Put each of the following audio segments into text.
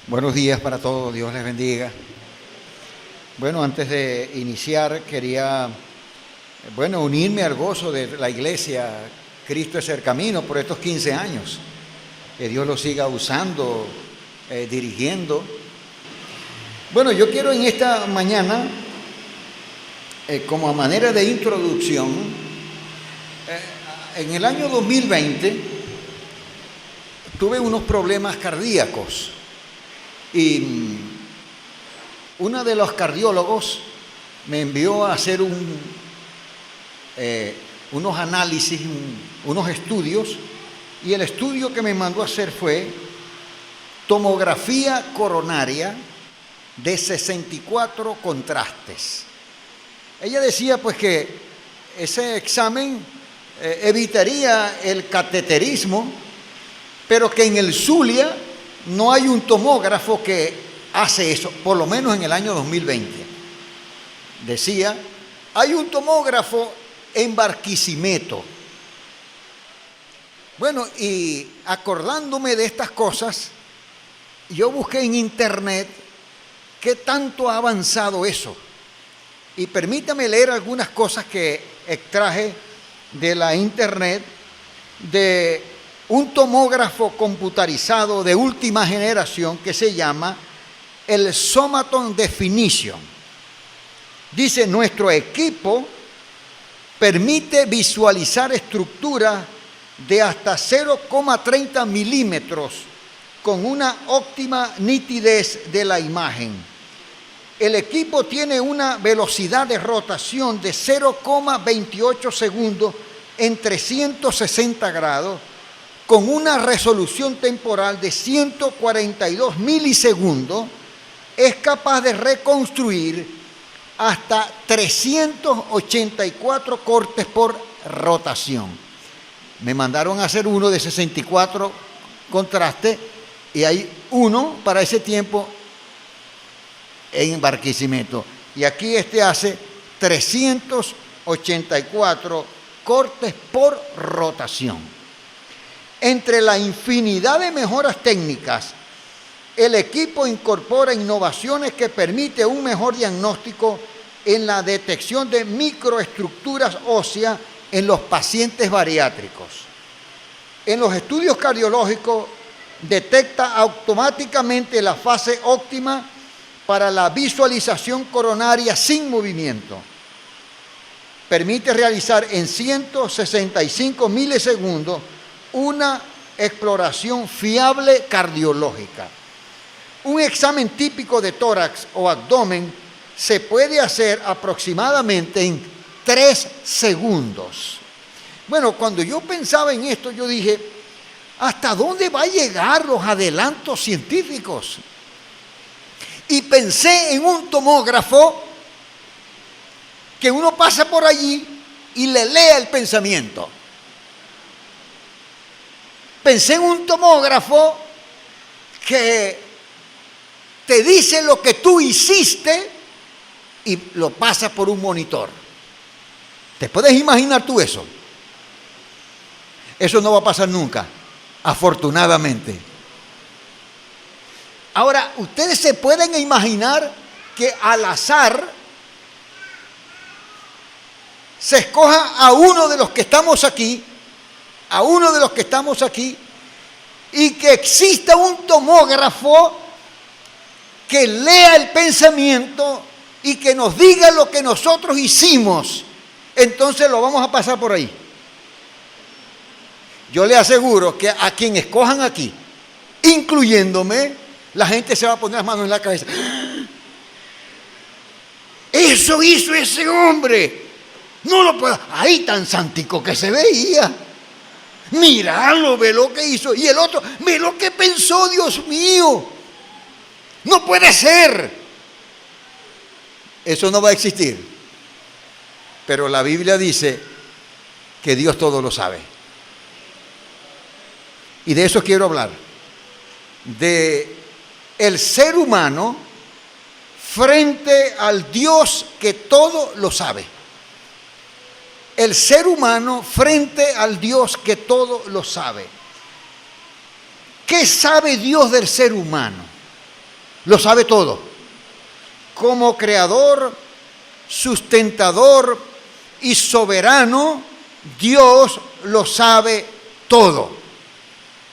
Buenos días para todos, Dios les bendiga. Bueno, antes de iniciar quería, unirme al gozo de la iglesia Cristo es el Camino por estos 15 años. Que Dios lo siga usando, dirigiendo. Bueno, yo quiero en esta mañana, como a manera de introducción, en el año 2020 tuve unos problemas cardíacos. Y uno de los cardiólogos me envió a hacer unos análisis, unos estudios, y el estudio que me mandó a hacer fue tomografía coronaria de 64 contrastes. Ella decía pues que ese examen evitaría el cateterismo, pero que en el Zulia no hay un tomógrafo que hace eso, por lo menos en el año 2020. Decía, hay un tomógrafo en Barquisimeto. Bueno, y acordándome de estas cosas, yo busqué en internet qué tanto ha avanzado eso. Y permítame leer algunas cosas que extraje de la internet de un tomógrafo computarizado de última generación que se llama el Somaton Definition. Dice, nuestro equipo permite visualizar estructuras de hasta 0,30 milímetros con una óptima nitidez de la imagen. El equipo tiene una velocidad de rotación de 0,28 segundos en 360 grados, con una resolución temporal de 142 milisegundos, es capaz de reconstruir hasta 384 cortes por rotación. Me mandaron a hacer uno de 64 contrastes y hay uno para ese tiempo en Barquisimeto. Y aquí hace 384 cortes por rotación. Entre la infinidad de mejoras técnicas, el equipo incorpora innovaciones que permiten un mejor diagnóstico en la detección de microestructuras óseas en los pacientes bariátricos. En los estudios cardiológicos, detecta automáticamente la fase óptima para la visualización coronaria sin movimiento. Permite realizar en 165 milisegundos una exploración fiable cardiológica. Un examen típico de tórax o abdomen se puede hacer aproximadamente en 3 segundos. Bueno, cuando yo pensaba en esto, yo dije, ¿hasta dónde va a llegar los adelantos científicos? Y pensé en un tomógrafo que uno pasa por allí y le lea el pensamiento. Pensé en un tomógrafo que te dice lo que tú hiciste y lo pasa por un monitor. ¿Te puedes imaginar tú eso? Eso no va a pasar nunca, afortunadamente. Ahora, ustedes se pueden imaginar que al azar se escoja a uno de los que estamos aquí, y que exista un tomógrafo que lea el pensamiento y que nos diga lo que nosotros hicimos. Entonces lo vamos a pasar por ahí. Yo le aseguro que a quien escojan aquí, incluyéndome, la gente se va a poner las manos en la cabeza. Eso hizo ese hombre. No lo puedo. Ahí tan santico que se veía. Míralo, ve lo que hizo. Y el otro, ve lo que pensó, Dios mío. No puede ser. Eso no va a existir. Pero la Biblia dice que Dios todo lo sabe. Y de eso quiero hablar. De el ser humano frente al Dios que todo lo sabe. El ser humano frente al Dios que todo lo sabe. ¿Qué sabe Dios del ser humano? lo sabe todo. Como creador, sustentador y soberano, Dios lo sabe todo.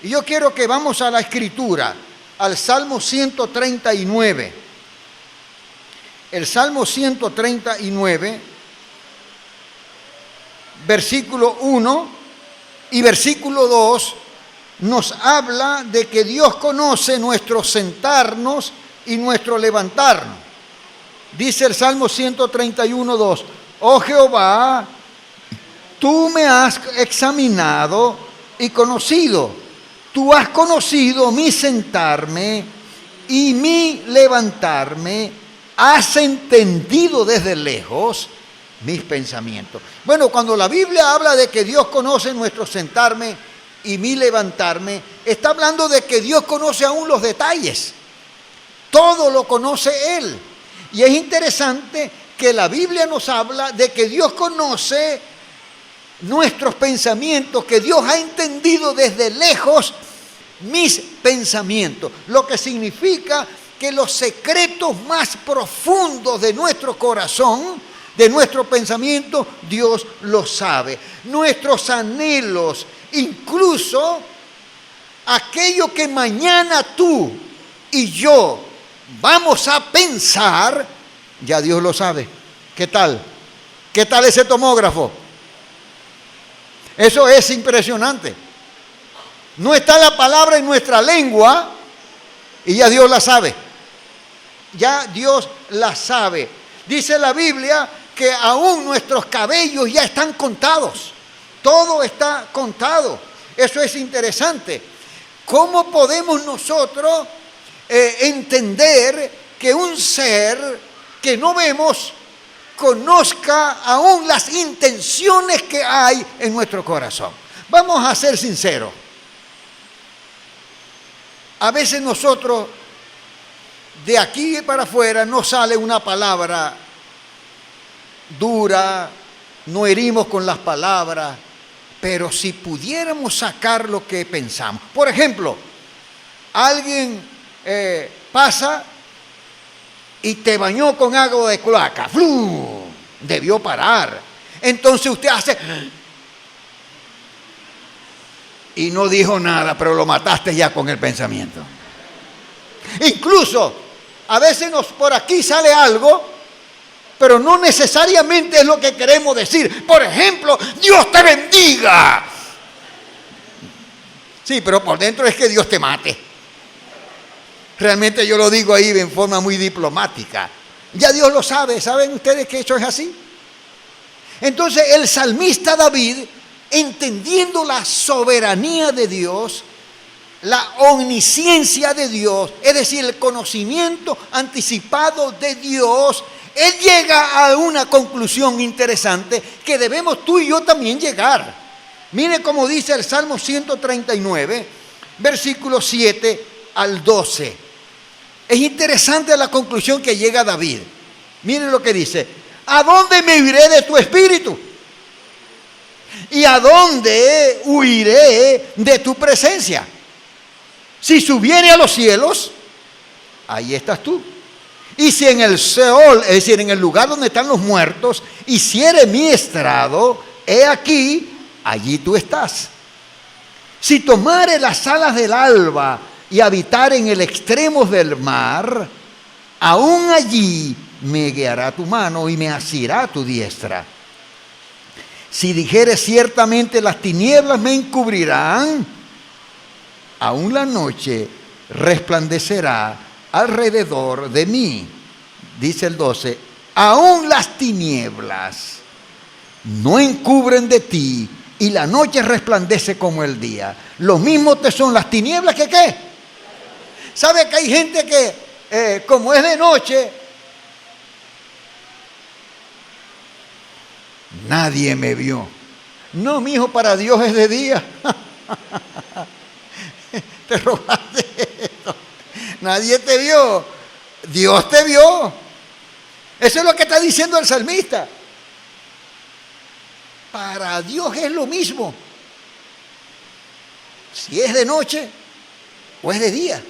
Y yo quiero que vamos a la Escritura, al Salmo 139. El Salmo 139, versículo 1 y versículo 2, nos habla de que Dios conoce nuestro sentarnos y nuestro levantarnos. Dice el Salmo 131, 2, oh Jehová, tú me has examinado y conocido. Tú has conocido mi sentarme y mi levantarme. Has entendido desde lejos mis pensamientos. Bueno, cuando la Biblia habla de que Dios conoce nuestro sentarme y mi levantarme, está hablando de que Dios conoce aún los detalles. Todo lo conoce Él. Y es interesante que la Biblia nos habla de que Dios conoce nuestros pensamientos, que Dios ha entendido desde lejos mis pensamientos, lo que significa que los secretos más profundos de nuestro corazón, de nuestro pensamiento, Dios los sabe. Nuestros anhelos, incluso aquello que mañana tú y yo vamos a pensar, ya Dios lo sabe. ¿Qué tal? ¿Qué tal ese tomógrafo? Eso es impresionante. No está la palabra en nuestra lengua y ya Dios la sabe. Ya Dios la sabe. Dice la Biblia que aún nuestros cabellos ya están contados. Todo está contado. Eso es interesante. ¿Cómo podemos nosotros entender que un ser que no vemos conozca aún las intenciones que hay en nuestro corazón? Vamos a ser sinceros. A veces nosotros, de aquí para afuera, nos sale una palabra dura, no herimos con las palabras, pero si pudiéramos sacar lo que pensamos. Por ejemplo, alguien pasa y te bañó con agua de cloaca. ¡Flu! Debió parar. Entonces usted hace y no dijo nada, pero lo mataste ya con el pensamiento. Incluso a veces por aquí sale algo, pero no necesariamente es lo que queremos decir. Por ejemplo, Dios te bendiga. Sí, pero por dentro es que Dios te mate. Realmente yo lo digo ahí en forma muy diplomática. Ya Dios lo sabe. ¿Saben ustedes que eso es así? Entonces el salmista David, entendiendo la soberanía de Dios, la omnisciencia de Dios, es decir, el conocimiento anticipado de Dios, él llega a una conclusión interesante que debemos tú y yo también llegar. Mire cómo dice el Salmo 139, versículos 7 al 12. Es interesante la conclusión que llega David. Miren lo que dice: ¿a dónde me iré de tu espíritu? ¿Y a dónde huiré de tu presencia? Si subiere a los cielos, ahí estás tú. Y si en el Seol, es decir, en el lugar donde están los muertos, hiciere mi estrado, he aquí, allí tú estás. Si tomare las alas del alba y habitar en el extremo del mar, aún allí me guiará tu mano y me asirá tu diestra. Si dijere ciertamente las tinieblas me encubrirán, aún la noche resplandecerá alrededor de mí. Dice el 12, aún las tinieblas no encubren de ti y la noche resplandece como el día. Lo mismo te son las tinieblas que ¿qué? ¿Sabe que hay gente que como es de noche, nadie me vio? No, mi hijo, para Dios es de día. Te robaste esto. Nadie te vio. Dios te vio. Eso es lo que está diciendo el salmista. Para Dios es lo mismo. Si es de noche o es de día.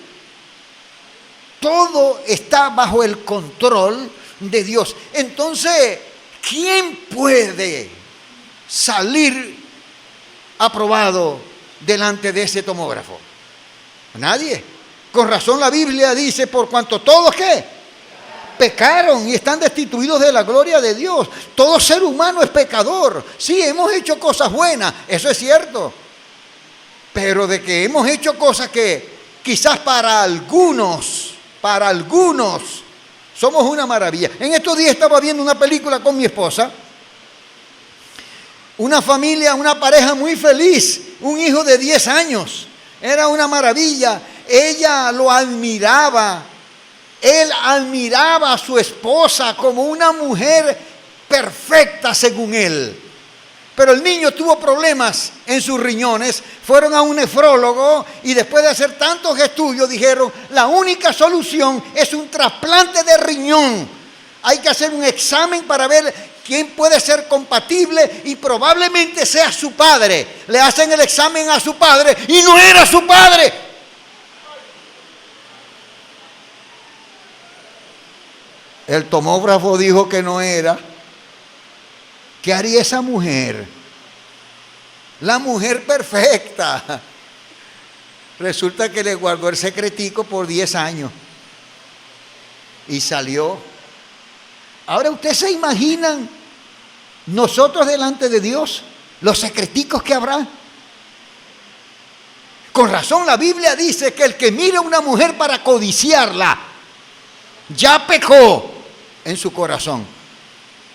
todo está bajo el control de Dios. Entonces, ¿quién puede salir aprobado delante de ese tomógrafo? Nadie. Con razón la Biblia dice, por cuanto todos, ¿qué? Pecaron y están destituidos de la gloria de Dios. Todo ser humano es pecador. Sí, hemos hecho cosas buenas, eso es cierto. Pero de que hemos hecho cosas que quizás para algunos, somos una maravilla. En estos días estaba viendo una película con mi esposa. Una familia, una pareja muy feliz, un hijo de 10 años. Era una maravilla. Ella lo admiraba. Él admiraba a su esposa como una mujer perfecta según él. Pero el niño tuvo problemas en sus riñones, fueron a un nefrólogo y después de hacer tantos estudios dijeron, la única solución es un trasplante de riñón. Hay que hacer un examen para ver quién puede ser compatible y probablemente sea su padre. Le hacen el examen a su padre y no era su padre. El tomógrafo dijo que no era. ¿Qué haría esa mujer? La mujer perfecta. Resulta que le guardó el secretico por 10 años. Y salió. Ahora ustedes se imaginan nosotros delante de Dios, los secreticos que habrá. Con razón la Biblia dice que el que mira a una mujer para codiciarla, ya pecó en su corazón.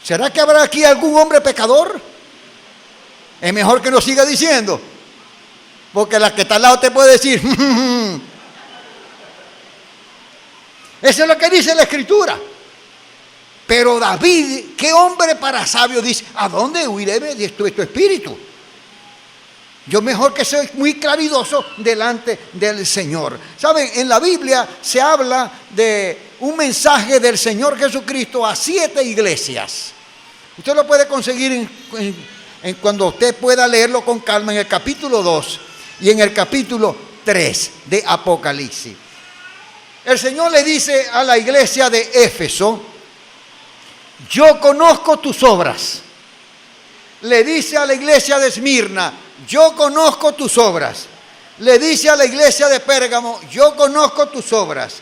¿Será que habrá aquí algún hombre pecador? Es mejor que no siga diciendo, porque la que está al lado te puede decir. Eso es lo que dice la Escritura. Pero David, qué hombre para sabio, dice, ¿a dónde huiré de tu espíritu? Yo mejor que soy muy claridoso delante del Señor. ¿Saben? En la Biblia se habla de un mensaje del Señor Jesucristo a 7 iglesias. Usted lo puede conseguir cuando usted pueda leerlo con calma en el capítulo 2 y en el capítulo 3 de Apocalipsis. El Señor le dice a la iglesia de Éfeso, yo conozco tus obras. Le dice a la iglesia de Esmirna, yo conozco tus obras. Le dice a la iglesia de Pérgamo, yo conozco tus obras.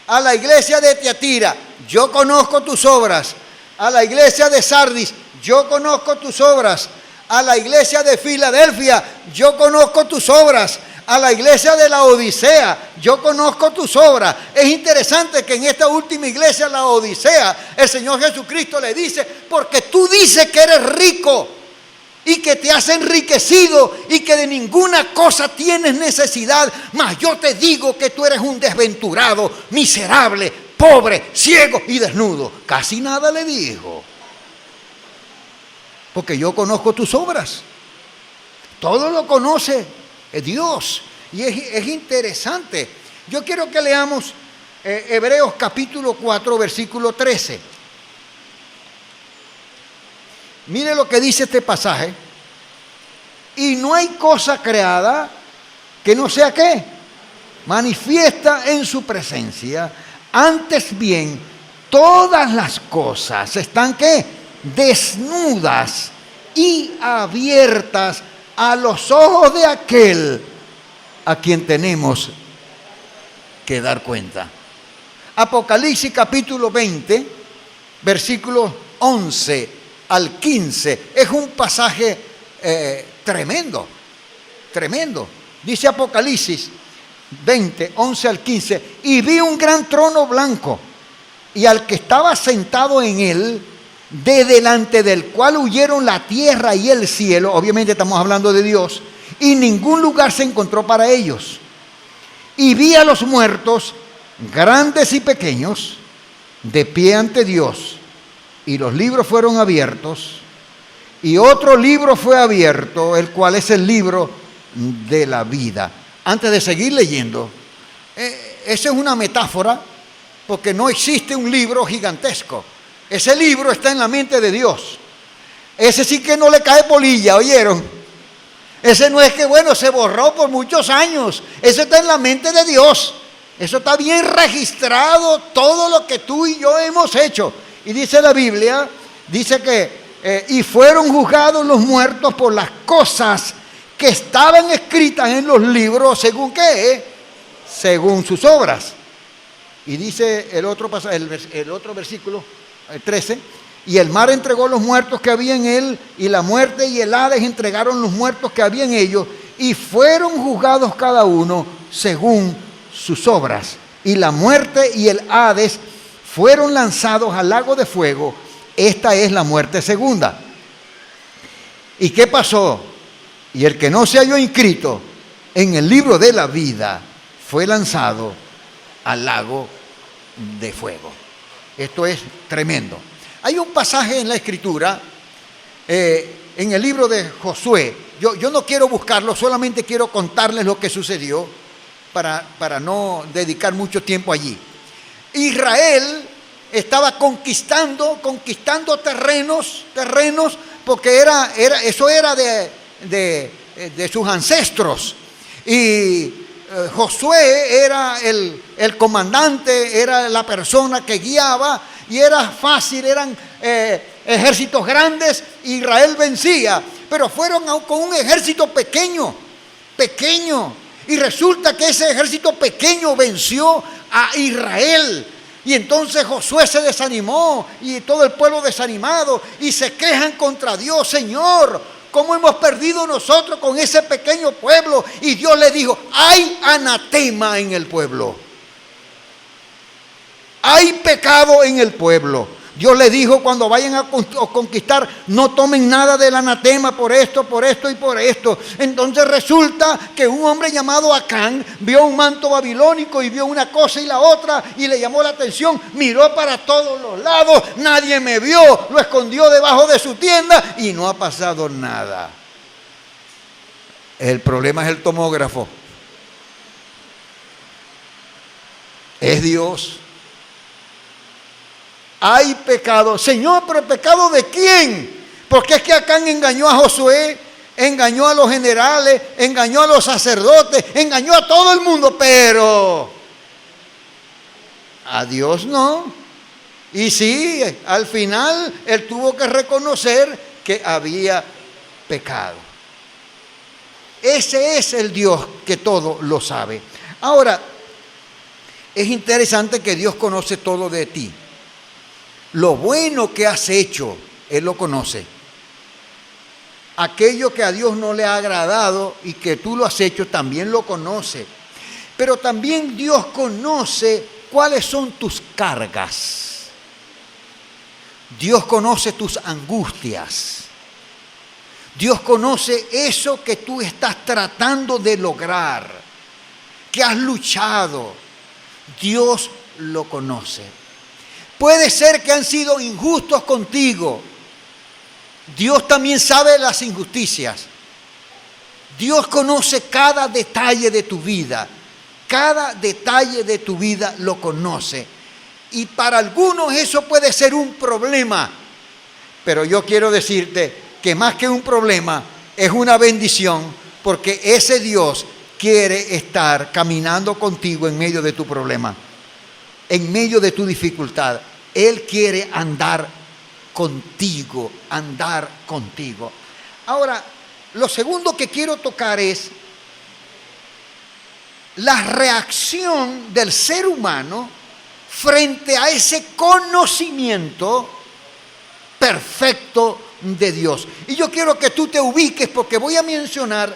A la iglesia de Tiatira, yo conozco tus obras. A la iglesia de Sardis, yo conozco tus obras. A la iglesia de Filadelfia, yo conozco tus obras. A la iglesia de la Odisea, yo conozco tus obras. Es interesante que en esta última iglesia, la Odisea, el Señor Jesucristo le dice, porque tú dices que eres rico y que te has enriquecido y que de ninguna cosa tienes necesidad, mas yo te digo que tú eres un desventurado, miserable, pobre, ciego y desnudo. Casi nada le dijo, porque yo conozco tus obras. Todo lo conoce Dios. Y es interesante. Yo quiero que leamos Hebreos capítulo 4, versículo 13. Mire lo que dice este pasaje. Y no hay cosa creada que no sea ¿qué? Manifiesta en su presencia. Antes bien, todas las cosas están ¿qué? Desnudas y abiertas a los ojos de aquel a quien tenemos que dar cuenta. Apocalipsis capítulo 20, versículos 11 al 15. Es un pasaje tremendo, tremendo. Dice Apocalipsis 20, 11 al 15. Y vi un gran trono blanco y al que estaba sentado en él, de delante del cual huyeron la tierra y el cielo, obviamente estamos hablando de Dios, y ningún lugar se encontró para ellos. Y vi a los muertos, grandes y pequeños, de pie ante Dios, y los libros fueron abiertos, y otro libro fue abierto, el cual es el libro de la vida. Antes de seguir leyendo, esa es una metáfora, porque no existe un libro gigantesco. Ese libro está en la mente de Dios. Ese sí que no le cae polilla, ¿oyeron? Ese no es que, bueno, se borró por muchos años. Ese está en la mente de Dios. Eso está bien registrado, todo lo que tú y yo hemos hecho. Y dice la Biblia, dice que y fueron juzgados los muertos por las cosas que estaban escritas en los libros, ¿según qué? Según sus obras. Y dice el otro versículo, el 13, y el mar entregó los muertos que había en él, y la muerte y el Hades entregaron los muertos que había en ellos, y fueron juzgados cada uno según sus obras. Y la muerte y el Hades fueron lanzados al lago de fuego. Esta es la muerte segunda. ¿Y qué pasó? Y el que no se halló inscrito en el libro de la vida fue lanzado al lago de fuego. Esto es tremendo. Hay un pasaje en la Escritura, en el libro de Josué. Yo no quiero buscarlo, solamente quiero contarles lo que sucedió para no dedicar mucho tiempo allí. Israel estaba conquistando terrenos, porque eso era de sus ancestros. Y Josué era el comandante, era la persona que guiaba, y era fácil, eran ejércitos grandes, Israel vencía, pero fueron con un ejército pequeño, y resulta que ese ejército pequeño venció a Israel. Y entonces Josué se desanimó, y todo el pueblo desanimado, y se quejan contra Dios: Señor, ¿cómo hemos perdido nosotros con ese pequeño pueblo? Y Dios le dijo: hay anatema en el pueblo. Hay pecado en el pueblo. Dios le dijo: cuando vayan a conquistar, no tomen nada del anatema por esto y por esto. Entonces resulta que un hombre llamado Acán vio un manto babilónico y vio una cosa y la otra, y le llamó la atención. Miró para todos los lados, nadie me vio, lo escondió debajo de su tienda y no ha pasado nada. El problema es el tomógrafo. Es Dios. Hay pecado. Señor, ¿pero el pecado de quién? Porque es que Acán engañó a Josué, engañó a los generales, engañó a los sacerdotes, engañó a todo el mundo, pero a Dios no. Y sí, al final él tuvo que reconocer que había pecado. Ese es el Dios que todo lo sabe. Ahora, es interesante que Dios conoce todo de ti. Lo bueno que has hecho, Él lo conoce. Aquello que a Dios no le ha agradado y que tú lo has hecho, también lo conoce. Pero también Dios conoce cuáles son tus cargas. Dios conoce tus angustias. Dios conoce eso que tú estás tratando de lograr, que has luchado. Dios lo conoce. Puede ser que han sido injustos contigo. Dios también sabe las injusticias. Dios conoce cada detalle de tu vida. Cada detalle de tu vida lo conoce. Y para algunos eso puede ser un problema. Pero yo quiero decirte que más que un problema, es una bendición, porque ese Dios quiere estar caminando contigo en medio de tu problema, en medio de tu dificultad. Él quiere andar contigo. Ahora, lo segundo que quiero tocar es la reacción del ser humano frente a ese conocimiento perfecto de Dios. Y yo quiero que tú te ubiques, porque voy a mencionar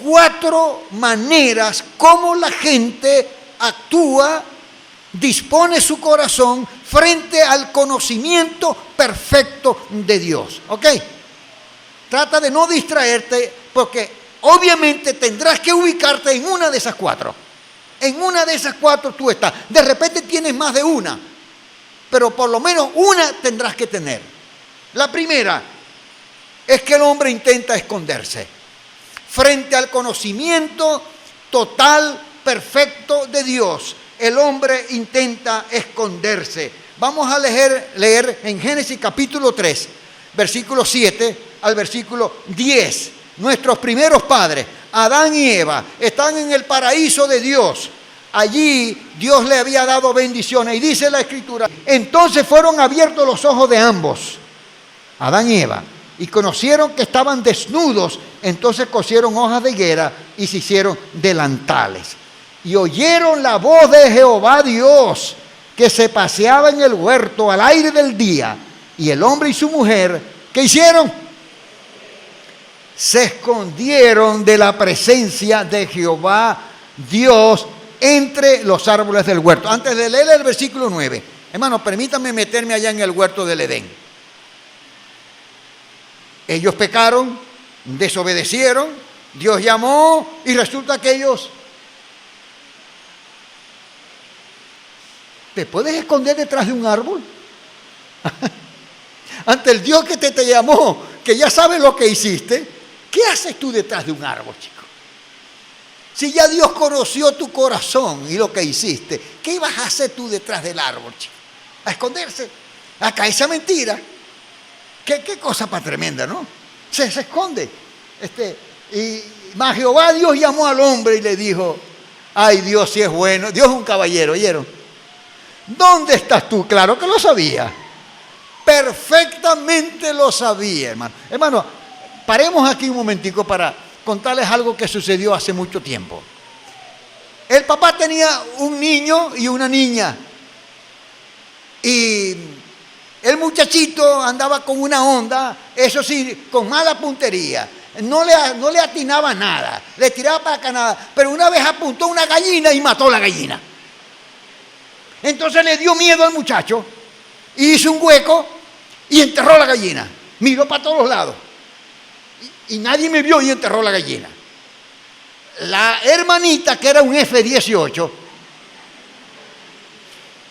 4 maneras como la gente actúa, dispone su corazón frente al conocimiento perfecto de Dios. ¿Ok? Trata de no distraerte, porque obviamente tendrás que ubicarte en una de esas 4. En una de esas 4 tú estás. De repente tienes más de una, pero por lo menos una tendrás que tener. La primera es que el hombre intenta esconderse frente al conocimiento total, perfecto de Dios. El hombre intenta esconderse. Vamos a leer en Génesis capítulo 3, versículo 7 al versículo 10. Nuestros primeros padres, Adán y Eva, están en el paraíso de Dios. Allí Dios le había dado bendiciones. Y dice la Escritura, entonces fueron abiertos los ojos de ambos, Adán y Eva, y conocieron que estaban desnudos. Entonces cosieron hojas de higuera y se hicieron delantales. Y oyeron la voz de Jehová Dios, que se paseaba en el huerto al aire del día. Y el hombre y su mujer, ¿qué hicieron? Se escondieron de la presencia de Jehová Dios entre los árboles del huerto. Antes de leer el versículo 9, hermano, permítanme meterme allá en el huerto del Edén. Ellos pecaron, desobedecieron, Dios llamó y resulta que ellos... ¿Te puedes esconder detrás de un árbol? Ante el Dios que te llamó, que ya sabe lo que hiciste, ¿qué haces tú detrás de un árbol, chico? Si ya Dios conoció tu corazón y lo que hiciste, ¿qué ibas a hacer tú detrás del árbol, chico? A esconderse, a caerse a mentira. ¿Qué cosa para tremenda, ¿no? Se esconde. Y más Jehová Dios llamó al hombre y le dijo, ay, Dios sí es bueno, Dios es un caballero, ¿oyeron? ¿Dónde estás tú? Claro que lo sabía. Perfectamente lo sabía, hermano. Hermano, paremos aquí un momentico para contarles algo que sucedió hace mucho tiempo. El papá tenía un niño y una niña. Y el muchachito andaba con una onda, eso sí, con mala puntería. No le atinaba nada, le tiraba para acá nada. Pero una vez apuntó una gallina y mató la gallina. Entonces le dio miedo al muchacho y hizo un hueco y enterró la gallina. Miró para todos lados y nadie me vio y enterró la gallina. La hermanita, que era un F-18,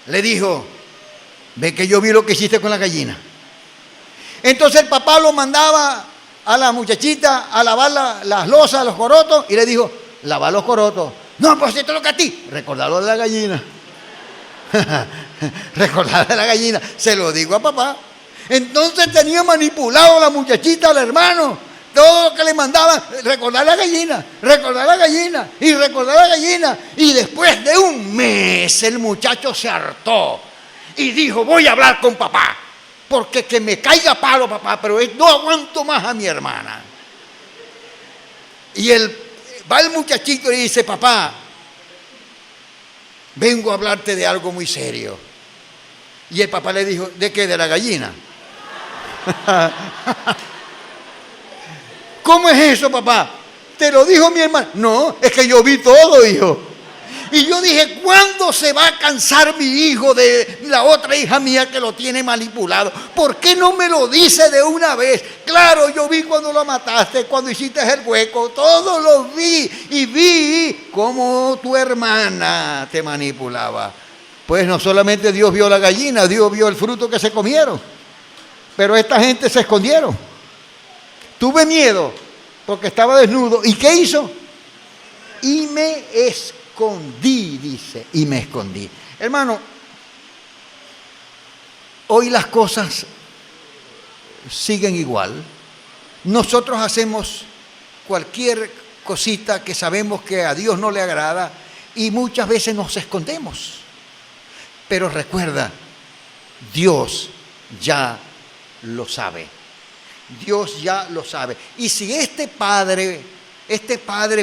le dijo, ve que yo vi lo que hiciste con la gallina. Entonces el papá lo mandaba a la muchachita a lavar las losas, los corotos, y le dijo, lava los corotos. No, pues esto es lo que a ti. Recordarlo de la gallina. Recordar de la gallina, se lo digo a papá. Entonces tenía manipulado a la muchachita, al hermano, todo lo que le mandaban, recordar la gallina, recordar la gallina y recordar la gallina. Y después de un mes el muchacho se hartó y dijo, voy a hablar con papá, porque que me caiga palo papá, pero no aguanto más a mi hermana. Y va el muchachito y dice, papá, vengo a hablarte de algo muy serio. Y el papá le dijo, ¿de qué? De la gallina. ¿Cómo es eso, papá? ¿Te lo dijo mi hermano? No, es que yo vi todo, hijo. Y yo dije, ¿cuándo se va a cansar mi hijo de la otra hija mía que lo tiene manipulado? ¿Por qué no me lo dice de una vez? Claro, yo vi cuando lo mataste, cuando hiciste el hueco, todo lo vi. Y vi cómo tu hermana te manipulaba. Pues no solamente Dios vio la gallina, Dios vio el fruto que se comieron. Pero esta gente se escondieron. Tuve miedo porque estaba desnudo. ¿Y qué hizo? Y me escondí, dice, y me escondí. Hermano, hoy las cosas siguen igual. Nosotros hacemos cualquier cosita que sabemos que a Dios no le agrada y muchas veces nos escondemos. Pero recuerda, Dios ya lo sabe. Dios ya lo sabe. Y si este padre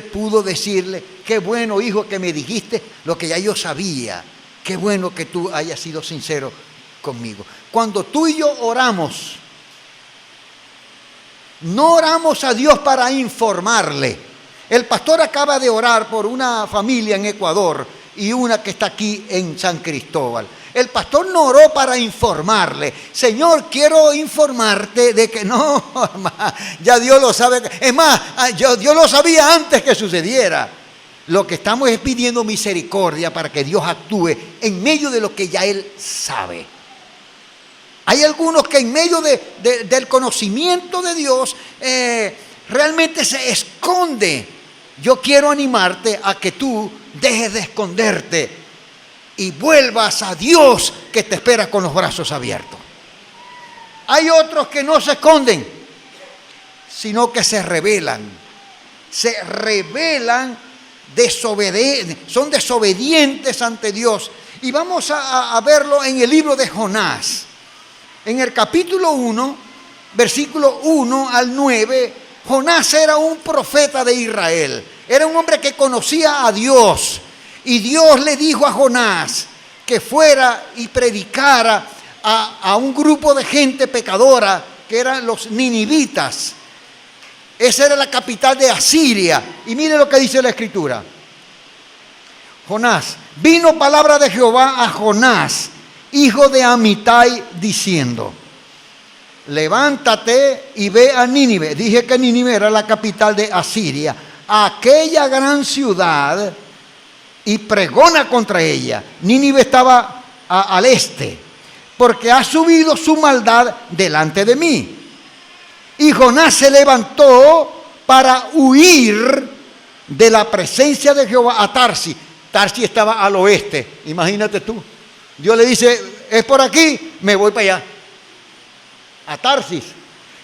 pudo decirle, qué bueno, hijo, que me dijiste lo que ya yo sabía. Qué bueno que tú hayas sido sincero conmigo. Cuando tú y yo oramos, no oramos a Dios para informarle. El pastor acaba de orar por una familia en Ecuador y una que está aquí en San Cristóbal. El pastor no oró para informarle. Señor, quiero informarte de que no, ya Dios lo sabe. Es más, Dios lo sabía antes que sucediera. Lo que estamos es pidiendo misericordia para que Dios actúe en medio de lo que ya Él sabe. Hay algunos que en medio del conocimiento de Dios realmente se esconde. Yo quiero animarte a que tú dejes de esconderte y vuelvas a Dios que te espera con los brazos abiertos. Hay otros que no se esconden, sino que se rebelan. Se rebelan son desobedientes ante Dios. Y vamos a verlo en el libro de Jonás. En el capítulo 1, versículo 1 al 9, Jonás era un profeta de Israel. Era un hombre que conocía a Dios. Y Dios le dijo a Jonás que fuera y predicara a un grupo de gente pecadora, que eran los ninivitas. Esa era la capital de Asiria. Y mire lo que dice la Escritura. Jonás, vino palabra de Jehová a Jonás, hijo de Amitai, diciendo: levántate y ve a Nínive. Dije que Nínive era la capital de Asiria, aquella gran ciudad, y pregona contra ella. Nínive estaba al este, porque ha subido su maldad delante de mí. Y Jonás se levantó para huir de la presencia de Jehová a Tarsis. Tarsis estaba al oeste, imagínate tú. Dios le dice: es por aquí, me voy para allá, a Tarsis.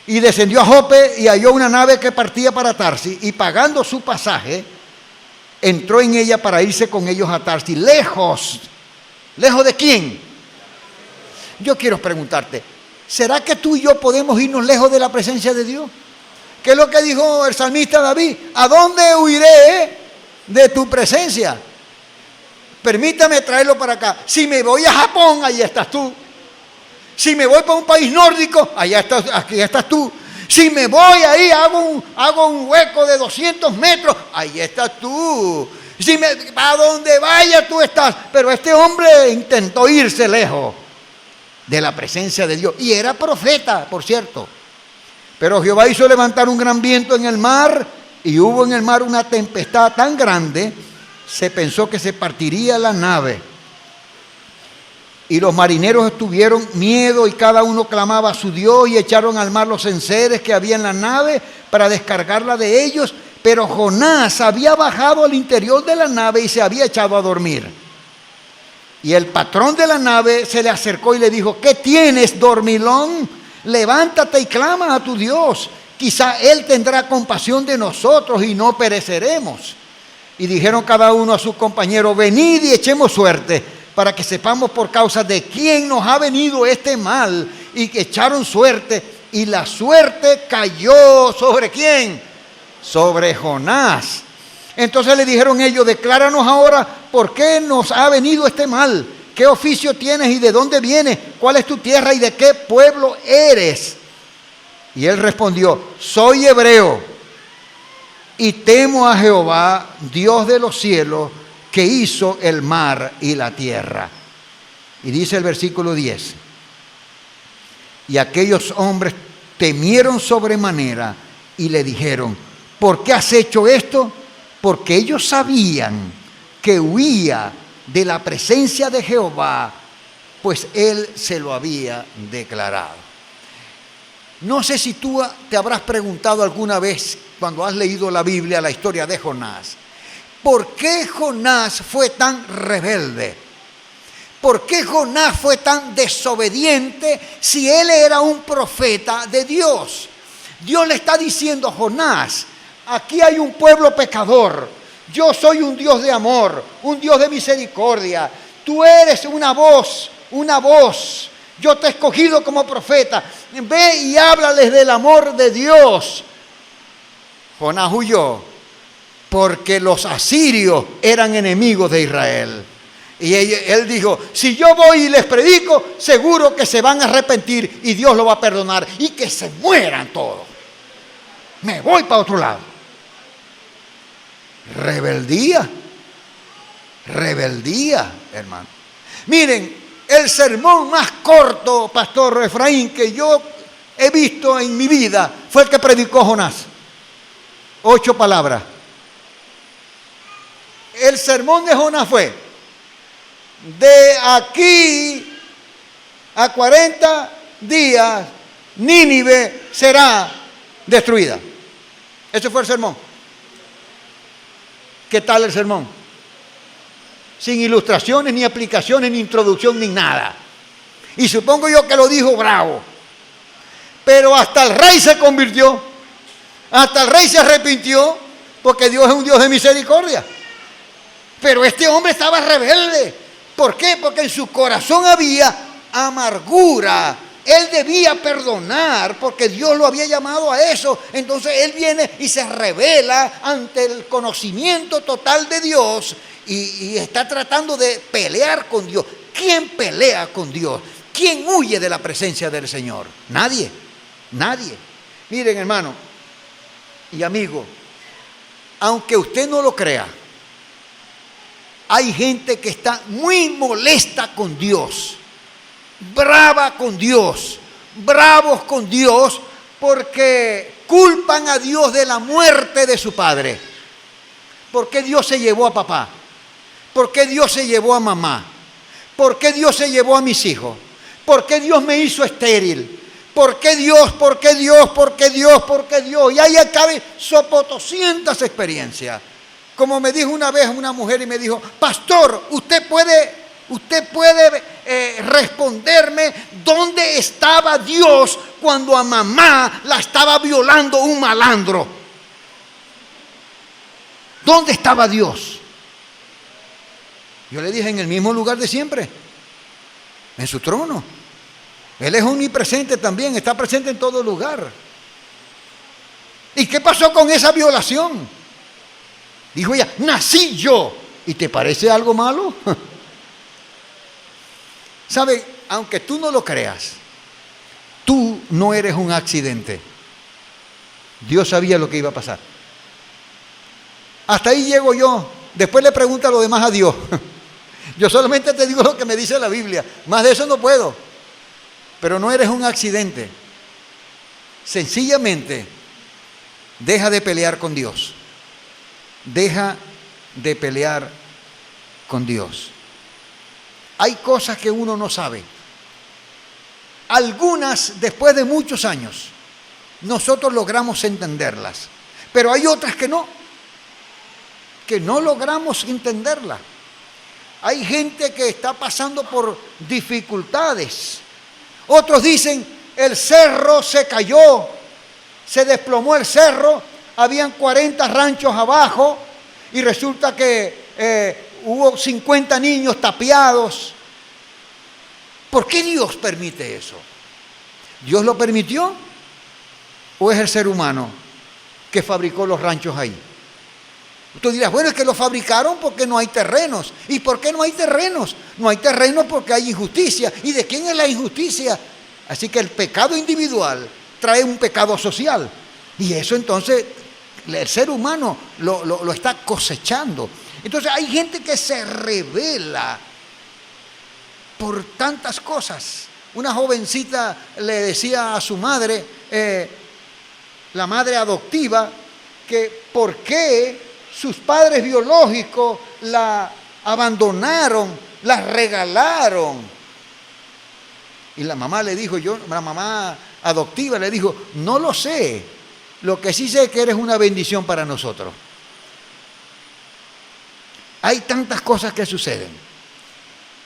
Y descendió a Jope y halló una nave que partía para Tarsis, y pagando su pasaje, entró en ella para irse con ellos a Tarsis. Lejos. ¿Lejos de quién? Yo quiero preguntarte, ¿será que tú y yo podemos irnos lejos de la presencia de Dios? ¿Qué es lo que dijo el salmista David? ¿A dónde huiré de tu presencia? Permítame traerlo para acá. Si me voy a Japón, allá estás tú. Si me voy para un país nórdico, aquí estás tú. Si me voy ahí, hago un hueco de 200 metros, ahí estás tú. A donde vaya tú estás. Pero este hombre intentó irse lejos de la presencia de Dios. Y era profeta, por cierto. Pero Jehová hizo levantar un gran viento en el mar, y hubo en el mar una tempestad tan grande, se pensó que se partiría la nave. Y los marineros tuvieron miedo, y cada uno clamaba a su Dios, y echaron al mar los enseres que había en la nave para descargarla de ellos. Pero Jonás había bajado al interior de la nave y se había echado a dormir. Y el patrón de la nave se le acercó y le dijo: ¿qué tienes, dormilón? Levántate y clama a tu Dios. Quizá Él tendrá compasión de nosotros y no pereceremos. Y dijeron cada uno a su compañero: venid y echemos suerte, para que sepamos por causa de quién nos ha venido este mal. Y que echaron suerte, y la suerte cayó ¿sobre quién? Sobre Jonás. Entonces le dijeron ellos: decláranos ahora por qué nos ha venido este mal. ¿Qué oficio tienes y de dónde vienes? ¿Cuál es tu tierra y de qué pueblo eres? Y él respondió: soy hebreo y temo a Jehová, Dios de los cielos, que hizo el mar y la tierra. Y dice el versículo 10: y aquellos hombres temieron sobremanera y le dijeron: ¿por qué has hecho esto? Porque ellos sabían que huía de la presencia de Jehová, pues Él se lo había declarado. No sé si tú te habrás preguntado alguna vez, cuando has leído la Biblia, la historia de Jonás, ¿por qué Jonás fue tan rebelde? ¿Por qué Jonás fue tan desobediente si él era un profeta de Dios? Dios le está diciendo a Jonás: aquí hay un pueblo pecador. Yo soy un Dios de amor, un Dios de misericordia. Tú eres una voz. Yo te he escogido como profeta. Ve y háblales del amor de Dios. Jonás huyó porque los asirios eran enemigos de Israel. Y él dijo: si yo voy y les predico, seguro que se van a arrepentir y Dios lo va a perdonar y que se mueran todos. Me voy para otro lado. Rebeldía, hermano. Miren, el sermón más corto, pastor Efraín, que yo he visto en mi vida fue el que predicó Jonás. 8 palabras. El sermón de Jonás fue: de aquí a 40 días Nínive será destruida. Ese fue el sermón. ¿Qué tal el sermón? Sin ilustraciones, ni aplicaciones, ni introducción, ni nada. Y supongo yo que lo dijo bravo. Pero hasta el rey se convirtió. Hasta el rey se arrepintió, porque Dios es un Dios de misericordia. Pero este hombre estaba rebelde. ¿Por qué? Porque en su corazón había amargura. Él debía perdonar porque Dios lo había llamado a eso. Entonces él viene y se revela ante el conocimiento total de Dios y está tratando de pelear con Dios. ¿Quién pelea con Dios? ¿Quién huye de la presencia del Señor? Nadie, nadie. Miren, hermano y amigo, aunque usted no lo crea, hay gente que está muy molesta con Dios, brava con Dios, bravos con Dios, porque culpan a Dios de la muerte de su padre. ¿Por qué Dios se llevó a papá? ¿Por qué Dios se llevó a mamá? ¿Por qué Dios se llevó a mis hijos? ¿Por qué Dios me hizo estéril? ¿Por qué Dios? ¿Por qué Dios? ¿Por qué Dios? ¿Por qué Dios? Y ahí acabe sopotoscientas experiencias. Como me dijo una vez una mujer y me dijo, pastor, usted puede responderme dónde estaba Dios cuando a mamá la estaba violando un malandro. ¿Dónde estaba Dios? Yo le dije, en el mismo lugar de siempre, en su trono. Él es omnipresente también, está presente en todo lugar. ¿Y qué pasó con esa violación? Dijo ella, nací yo. ¿Y te parece algo malo? ¿Sabe? Aunque tú no lo creas, tú no eres un accidente. Dios sabía lo que iba a pasar. Hasta ahí llego yo. Después le pregunta lo demás a Dios. Yo solamente te digo lo que me dice la Biblia. Más de eso no puedo. Pero no eres un accidente. Sencillamente, deja de pelear con Dios. Deja de pelear con Dios. Hay cosas que uno no sabe. Algunas, después de muchos años, nosotros logramos entenderlas. Pero hay otras que no logramos entenderlas. Hay gente que está pasando por dificultades. Otros dicen, el cerro se cayó, se desplomó el cerro, habían 40 ranchos abajo y resulta que hubo 50 niños tapiados. ¿Por qué Dios permite eso? ¿Dios lo permitió? ¿O es el ser humano que fabricó los ranchos ahí? Tú dirás, bueno, es que lo fabricaron porque no hay terrenos. ¿Y por qué no hay terrenos? No hay terrenos porque hay injusticia. ¿Y de quién es la injusticia? Así que el pecado individual trae un pecado social. Y eso entonces el ser humano lo está cosechando. Entonces hay gente que se revela por tantas cosas. Una jovencita le decía a su madre, la madre adoptiva, que por qué sus padres biológicos la abandonaron, la regalaron. Y la mamá le dijo, la mamá adoptiva le dijo, no lo sé, lo que sí sé es que eres una bendición para nosotros. Hay tantas cosas que suceden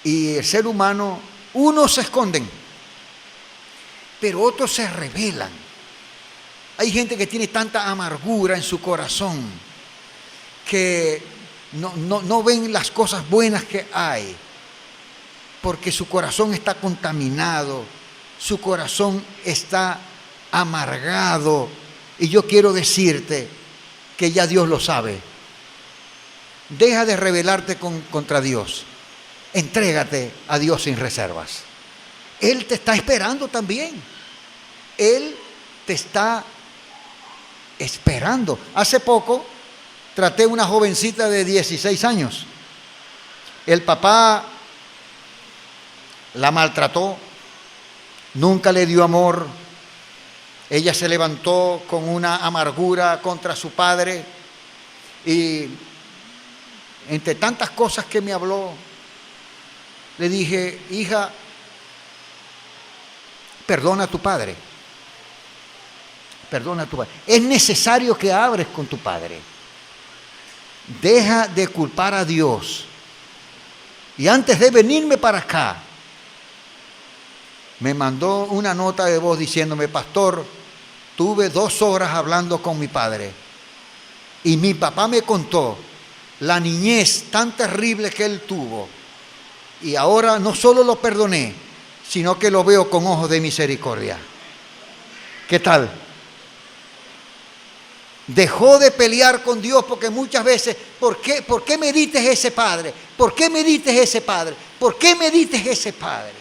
y el ser humano, unos se esconden, pero otros se rebelan. Hay gente que tiene tanta amargura en su corazón que no ven las cosas buenas que hay, porque su corazón está contaminado, su corazón está amargado. Y yo quiero decirte que ya Dios lo sabe. Deja de rebelarte contra Dios. Entrégate a Dios sin reservas. Él te está esperando también. Él te está esperando. Hace poco traté una jovencita de 16 años. El papá la maltrató, nunca le dio amor. Ella se levantó con una amargura contra su padre y entre tantas cosas que me habló, le dije, hija, perdona a tu padre. Perdona a tu padre. Es necesario que hables con tu padre. Deja de culpar a Dios. Y antes de venirme para acá, me mandó una nota de voz diciéndome, pastor, tuve 2 horas hablando con mi padre y mi papá me contó la niñez tan terrible que él tuvo, y ahora no solo lo perdoné, sino que lo veo con ojos de misericordia. ¿Qué tal? Dejó de pelear con Dios porque muchas veces, ¿por qué me diste ese padre? ¿Por qué me diste ese padre? ¿Por qué me diste ese padre?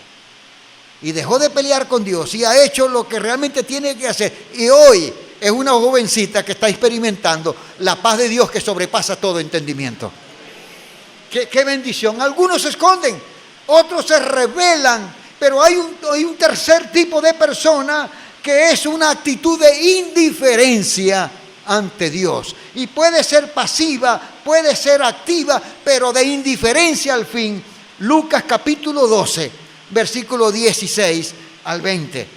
Y dejó de pelear con Dios y ha hecho lo que realmente tiene que hacer. Y hoy es una jovencita que está experimentando la paz de Dios que sobrepasa todo entendimiento. ¡Qué bendición! Algunos se esconden, otros se rebelan, pero hay un tercer tipo de persona que es una actitud de indiferencia ante Dios. Y puede ser pasiva, puede ser activa, pero de indiferencia al fin. Lucas capítulo 12, versículo 16 al 20.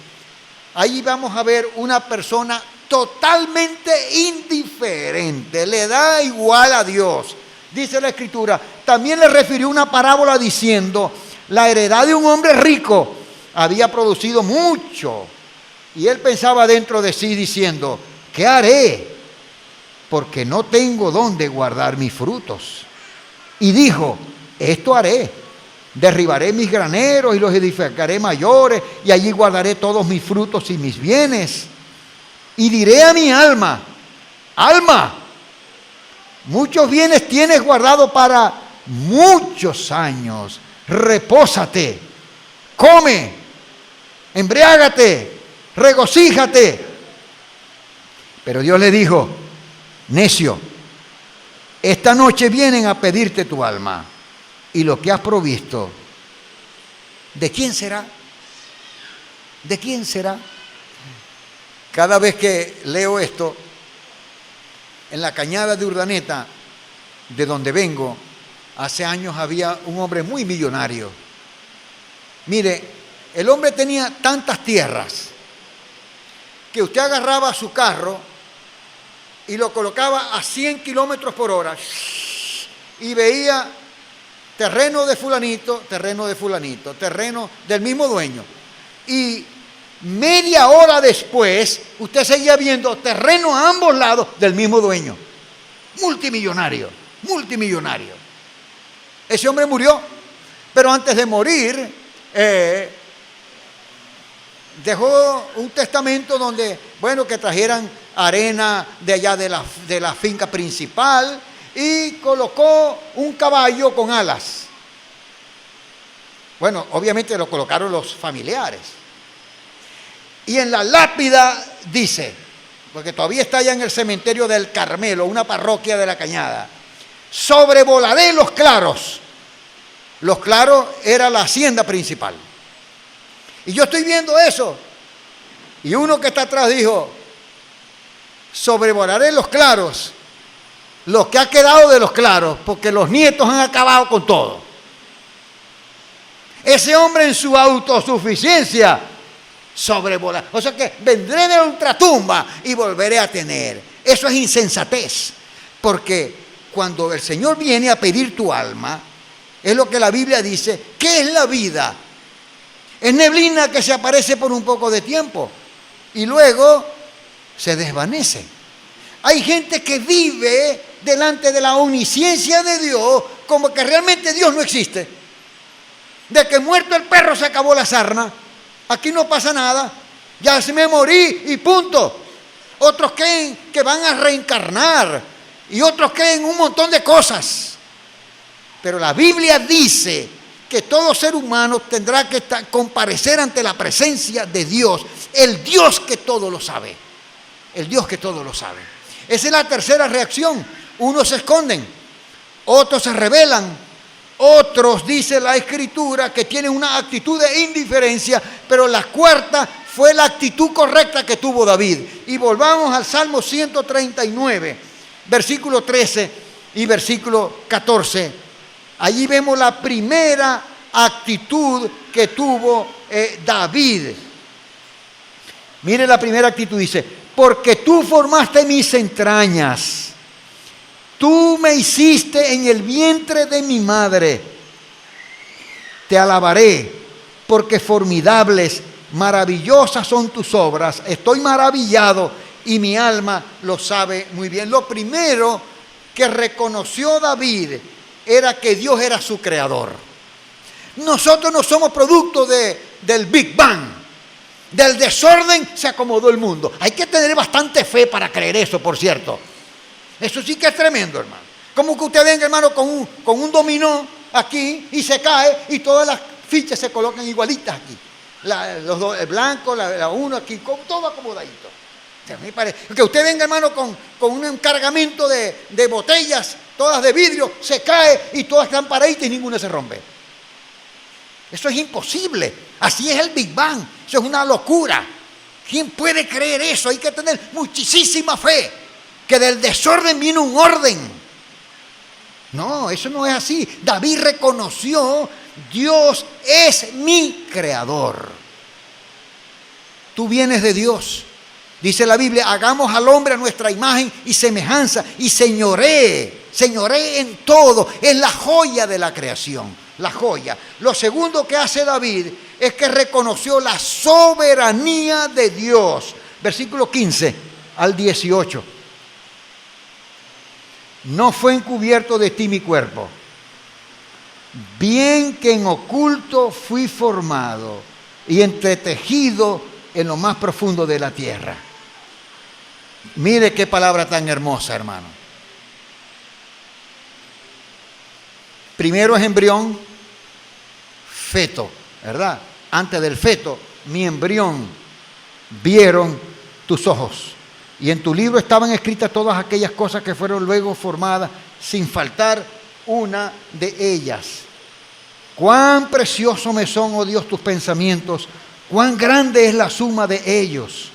Ahí vamos a ver una persona totalmente indiferente, le da igual a Dios. Dice la Escritura, también le refirió una parábola diciendo, la heredad de un hombre rico había producido mucho. Y él pensaba dentro de sí diciendo, ¿qué haré? Porque no tengo dónde guardar mis frutos. Y dijo, esto haré, derribaré mis graneros y los edificaré mayores, y allí guardaré todos mis frutos y mis bienes. Y diré a mi alma, alma, muchos bienes tienes guardado para muchos años, repósate, come, embriágate, regocíjate. Pero Dios le dijo, necio, esta noche vienen a pedirte tu alma, y lo que has provisto, ¿de quién será? ¿De quién será? Cada vez que leo esto, en la cañada de Urdaneta, de donde vengo, hace años había un hombre muy millonario. Mire, el hombre tenía tantas tierras que usted agarraba su carro y lo colocaba a 100 kilómetros por hora y veía terreno de fulanito, terreno del mismo dueño. Y media hora después, usted seguía viendo terreno a ambos lados del mismo dueño. Multimillonario. Ese hombre murió, pero antes de morir, dejó un testamento donde, que trajeran arena de allá de la finca principal y colocó un caballo con alas. Obviamente lo colocaron los familiares. Y en la lápida dice, porque todavía está allá en el cementerio del Carmelo, una parroquia de la Cañada, sobrevolaré los claros. Los claros era la hacienda principal. Y yo estoy viendo eso. Y uno que está atrás dijo, sobrevolaré los claros, lo que ha quedado de los claros, porque los nietos han acabado con todo. Ese hombre en su autosuficiencia sobrevolar. O sea que vendré de la ultratumba y volveré a tener. Eso es insensatez. Porque cuando el Señor viene a pedir tu alma, es lo que la Biblia dice, ¿qué es la vida? Es neblina que se aparece por un poco de tiempo y luego se desvanece. Hay gente que vive delante de la omnisciencia de Dios como que realmente Dios no existe. De que muerto el perro se acabó la sarna. Aquí no pasa nada, ya se me morí y punto. Otros creen que van a reencarnar y otros creen un montón de cosas. Pero la Biblia dice que todo ser humano tendrá que comparecer ante la presencia de Dios, el Dios que todo lo sabe. El Dios que todo lo sabe. Esa es la tercera reacción. Unos se esconden, otros se rebelan, otros, dice la Escritura, que tienen una actitud de indiferencia, pero la cuarta fue la actitud correcta que tuvo David. Y volvamos al Salmo 139, versículo 13 y versículo 14. Allí vemos la primera actitud que tuvo David. Mire la primera actitud, dice, porque tú formaste mis entrañas. Tú me hiciste en el vientre de mi madre. Te alabaré, porque formidables, maravillosas son tus obras. Estoy maravillado y mi alma lo sabe muy bien. Lo primero que reconoció David era que Dios era su creador. Nosotros no somos producto del Big Bang. Del desorden se acomodó el mundo. Hay que tener bastante fe para creer eso, por cierto. Eso sí que es tremendo, hermano. Como que usted venga, hermano, con un dominó aquí y se cae y todas las fichas se colocan igualitas aquí. El blanco, la uno aquí, todo acomodadito. Me parece. Que usted venga, hermano, con un cargamento de botellas, todas de vidrio, se cae y todas están paraditas y ninguna se rompe. Eso es imposible. Así es el Big Bang. Eso es una locura. ¿Quién puede creer eso? Hay que tener muchísima fe. Que del desorden viene un orden. No, eso no es así. David reconoció, Dios es mi creador. Tú vienes de Dios. Dice la Biblia, hagamos al hombre a nuestra imagen y semejanza y señoree en todo. Es la joya de la creación, la joya. Lo segundo que hace David es que reconoció la soberanía de Dios. Versículo 15 al 18. No fue encubierto de ti mi cuerpo, bien que en oculto fui formado y entretejido en lo más profundo de la tierra. Mire qué palabra tan hermosa, hermano. Primero es embrión, feto, ¿verdad? Antes del feto, mi embrión, vieron tus ojos. Y en tu libro estaban escritas todas aquellas cosas que fueron luego formadas, sin faltar una de ellas. Cuán precioso me son, oh Dios, tus pensamientos, cuán grande es la suma de ellos.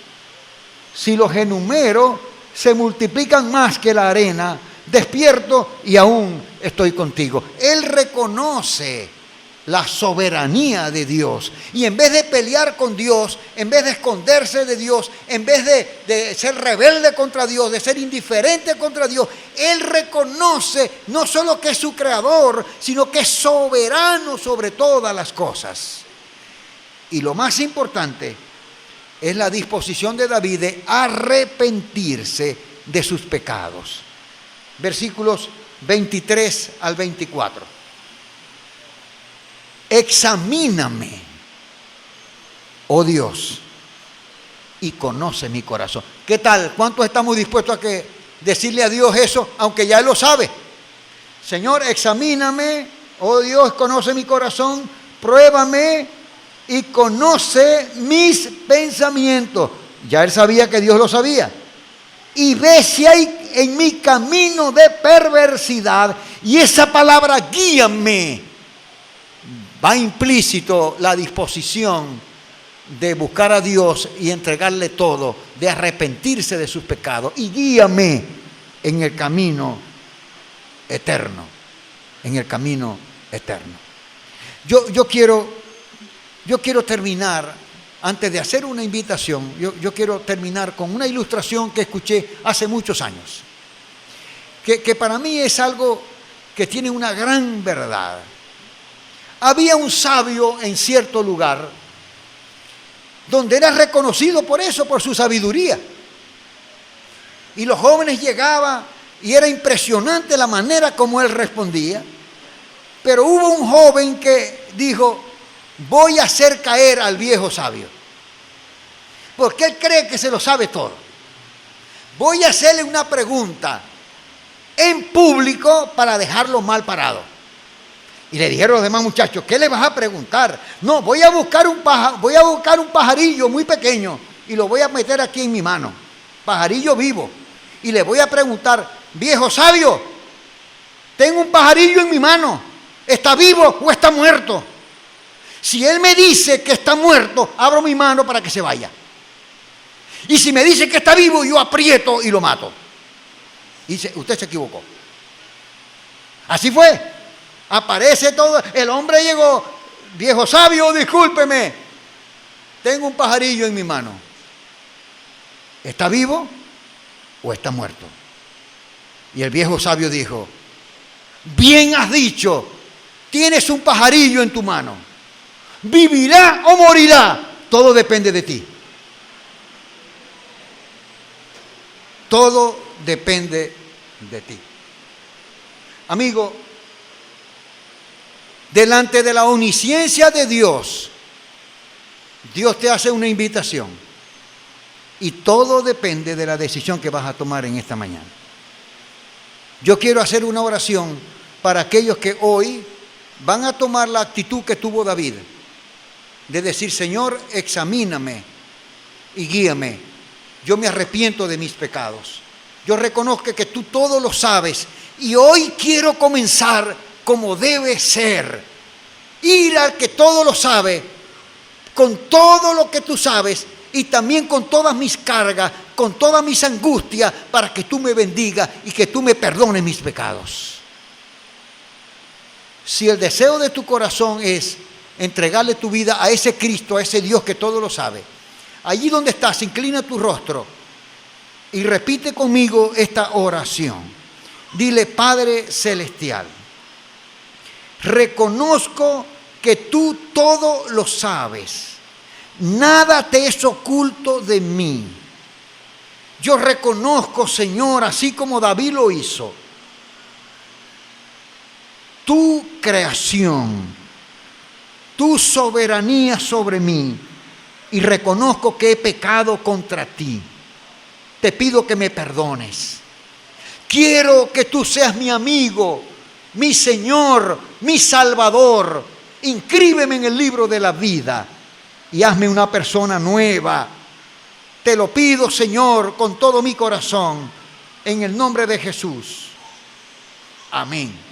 Si los enumero, se multiplican más que la arena. Despierto y aún estoy contigo. Él reconoce la soberanía de Dios. Y en vez de pelear con Dios, en vez de esconderse de Dios, en vez de ser rebelde contra Dios, de ser indiferente contra Dios, Él reconoce no solo que es su creador, sino que es soberano sobre todas las cosas. Y lo más importante es la disposición de David de arrepentirse de sus pecados. Versículos 23 al 24. Examíname, oh Dios, y conoce mi corazón. ¿Qué tal? ¿Cuántos estamos dispuestos a decirle a Dios eso, aunque ya Él lo sabe? Señor, examíname, oh Dios, conoce mi corazón, pruébame y conoce mis pensamientos. Ya Él sabía que Dios lo sabía. Y ve si hay en mi camino de perversidad. Y esa palabra, guíame, va implícito la disposición de buscar a Dios y entregarle todo, de arrepentirse de sus pecados. Y guíame en el camino eterno. En el camino eterno. Yo quiero terminar, antes de hacer una invitación, yo quiero terminar con una ilustración que escuché hace muchos años, que para mí es algo que tiene una gran verdad. Había un sabio en cierto lugar, donde era reconocido por eso, por su sabiduría. Y los jóvenes llegaban y era impresionante la manera como él respondía. Pero hubo un joven que dijo, voy a hacer caer al viejo sabio, porque él cree que se lo sabe todo. Voy a hacerle una pregunta en público para dejarlo mal parado. Y le dijeron los demás muchachos, ¿qué le vas a preguntar? No, voy a buscar un pajarillo muy pequeño y lo voy a meter aquí en mi mano, pajarillo vivo, y le voy a preguntar, viejo sabio, tengo un pajarillo en mi mano, ¿está vivo o está muerto? Si él me dice que está muerto, abro mi mano para que se vaya. Y si me dice que está vivo, yo aprieto y lo mato. Y dice, usted se equivocó. Así fue. Aparece todo. El hombre llegó, viejo sabio, discúlpeme, tengo un pajarillo en mi mano. ¿Está vivo o está muerto? Y el viejo sabio dijo, bien has dicho, tienes un pajarillo en tu mano. ¿Vivirá o morirá? Todo depende de ti. Todo depende de ti. Amigo, delante de la omnisciencia de Dios, Dios te hace una invitación y todo depende de la decisión que vas a tomar en esta mañana. Yo quiero hacer una oración para aquellos que hoy van a tomar la actitud que tuvo David, de decir: Señor, examíname y guíame. Yo me arrepiento de mis pecados. Yo reconozco que tú todo lo sabes y hoy quiero comenzar como debe ser. Ir al que todo lo sabe, con todo lo que tú sabes y también con todas mis cargas, con todas mis angustias, para que tú me bendigas y que tú me perdones mis pecados. Si el deseo de tu corazón es entregarle tu vida a ese Cristo, a ese Dios que todo lo sabe, allí donde estás, inclina tu rostro y repite conmigo esta oración. Dile: Padre Celestial, reconozco que tú todo lo sabes. Nada te es oculto de mí. Yo reconozco, Señor, así como David lo hizo, tu creación, tu soberanía sobre mí, y reconozco que he pecado contra ti. Te pido que me perdones. Quiero que tú seas mi amigo, mi Señor, mi Salvador. Inscríbeme en el libro de la vida y hazme una persona nueva. Te lo pido, Señor, con todo mi corazón, en el nombre de Jesús. Amén.